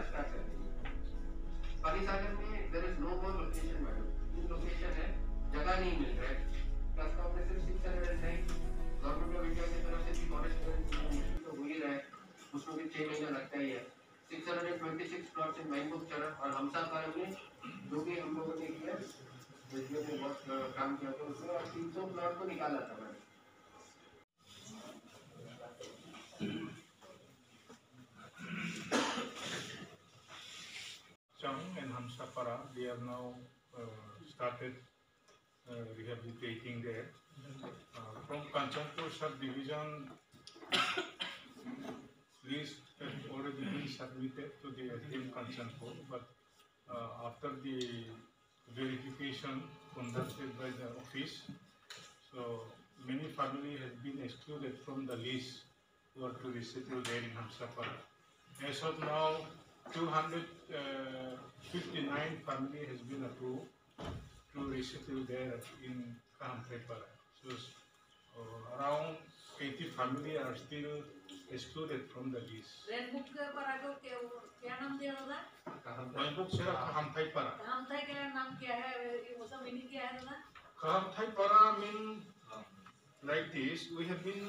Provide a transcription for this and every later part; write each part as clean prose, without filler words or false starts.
Start करेंगे। पानीसागर में there is no more location madam, इन लोकेशन है, जगह नहीं मिल रहा है। प्लस का हमने सिर्फ 609 गवर्नमेंट ऑफ इंडिया की तरफ से भी फॉरेस्ट मुश्किल तो हो ही रहा है, उसमें भी 6 महीना लगता ही है। 626 प्लॉट्स इन मैनपुर चरण और हमसा पार में जो भी हम लोगों ने किया, जिसमें से बहुत काम किया था उसमें, और 300 प्लॉट को निकाला था मैंने। And Hamsapara, they are now started rehabilitating there. From Kanchanpur sub-division, list has already been submitted to the SDM Kanchanpur, but after the verification conducted by the office, so many families have been excluded from the list who are to resettle there in Hamsapara. As of now, 259 family has been approved to resettle there in Hamsaipara. So around 80 family are still excluded from the list. Red book पर आगे क्या नाम दिया था? Red book से Hamsaipara. हमसाई का नाम क्या है? वो सब मीनिंग क्या है ना? Hamsaipara mean like this. We have been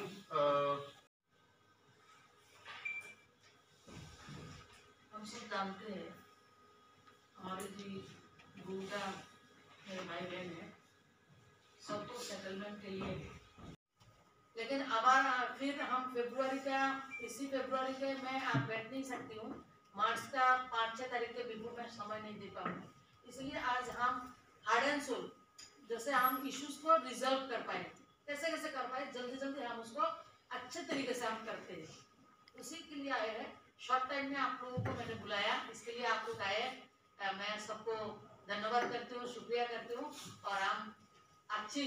हम सब जानते हैं हमारे जी गुरुटा मेरे भाई बहन है, सबको सेटलमेंट के लिए, लेकिन अब फिर हम इसी फरवरी के मैं आप बैठ नहीं सकती हूँ, मार्च का 5-6 तारीख के बिल्कुल मैं समय नहीं दे पाऊंगी। इसलिए आज हम हार्ड एंड सोल जैसे हम इश्यूज को रिजॉल्व कर पाए, कैसे कर पाए, जल्दी हम उसको अच्छे तरीके से हम करते हैं, उसी के लिए आए हैं। शॉर्ट टाइम में आप लोगों को मैंने बुलाया, इसके लिए आप लोग आए, मैं सबको धन्यवाद करती हूँ, शुक्रिया करती हूँ। और हम अच्छी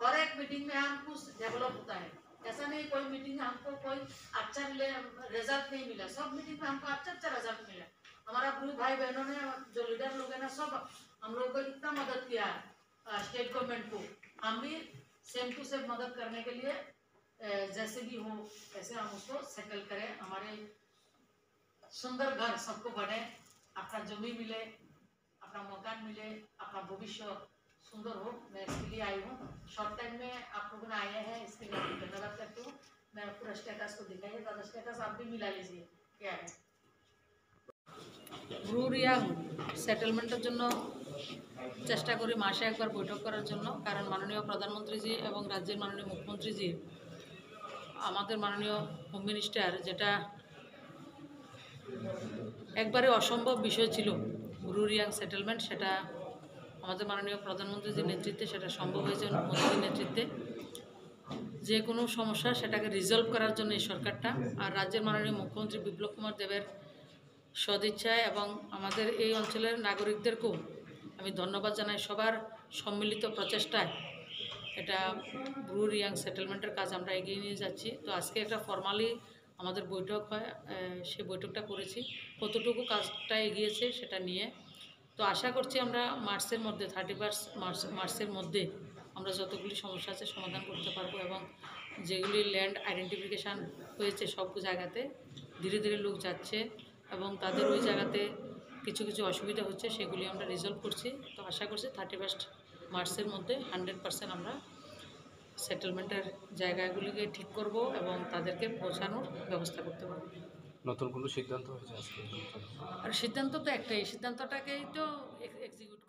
हर एक मीटिंग में हम कुछ डेवलप होता है, ऐसा नहीं कोई मीटिंग में हमको कोई अच्छा रिजल्ट नहीं मिला, सब मीटिंग में हमको अच्छा रिजल्ट मिला। हमारा ग्रुप भाई बहनों ने, जो लीडर लोग हैं ना, सब हम लोगों को इतना मदद किया स्टेट गवर्नमेंट को, हम भी सेम टू सेम मदद करने के लिए जैसे भी हो ऐसे हम उसको सेटल करें, हमारे सुंदर घर सबको बने, अपना जमीन मिले, अपना मकान मिले, अपना भविष्य सुंदर हो। मैं इसके लिए आई हूँ, शॉर्ट टाइम में आप लोगों ने आए हैं, इसके लिए धन्यवाद करती हूँ। मैं पूरा स्टेटस को दिखाइए, दादा स्टेटस आप भी मिला लीजिए क्या है। ব্রু রিয়াং সেটেলমেন্টের জন্য চেষ্টা করি মাসে একবার বৈঠক করার জন্য, কারণ মাননীয় প্রধানমন্ত্রীজি এবং রাজ্যের মাননীয় মুখ্যমন্ত্রীজি, আমাদের মাননীয় হোম মিনিস্টার, যেটা একবারে অসম্ভব বিষয় ছিল ব্রু রিয়াং সেটেলমেন্ট, সেটা আমাদের মাননীয় প্রধানমন্ত্রীজির নেতৃত্বে সেটা সম্ভব হয়েছে, মোদীর নেতৃত্বে। যে কোনো সমস্যা সেটাকে রিজলভ করার জন্য এই সরকারটা, আর রাজ্যের মাননীয় মুখ্যমন্ত্রী বিপ্লব কুমার দেবের সদিচ্ছায় এবং আমাদের এই অঞ্চলের নাগরিকদেরকেও আমি ধন্যবাদ জানাই, সবার সম্মিলিত প্রচেষ্টায় এটা ব্রু রিয়াং সেটেলমেন্টের কাজ আমরা এগিয়ে নিয়ে যাচ্ছি। তো আজকে একটা ফর্মালি আমাদের বৈঠক হয়, সেই বৈঠকটা করেছি, কতটুকু কাজটা এগিয়েছে সেটা নিয়ে। তো আশা করছি আমরা মার্চের মধ্যে 31 মার্চের মধ্যে আমরা যতগুলি সমস্যা আছে সমাধান করতে পারবো, এবং যেগুলি ল্যান্ড আইডেন্টিফিকেশান হয়েছে সব জায়গাতে ধীরে ধীরে লোক যাচ্ছে এবং তাদের ওই জায়গাতে কিছু অসুবিধা হচ্ছে, সেগুলি আমরা রিজলভ করছি। তো আশা করছি 31 মার্চের মধ্যে 100% আমরা সেটেলমেন্টের জায়গাগুলিকে ঠিক করব এবং তাদেরকে পৌঁছানোর ব্যবস্থা করতে পারব। নতুন কোনো সিদ্ধান্ত হয়েছে আজকে? আর সিদ্ধান্ত তো একটাই, সিদ্ধান্তটাকেই তো এক্সিকিউট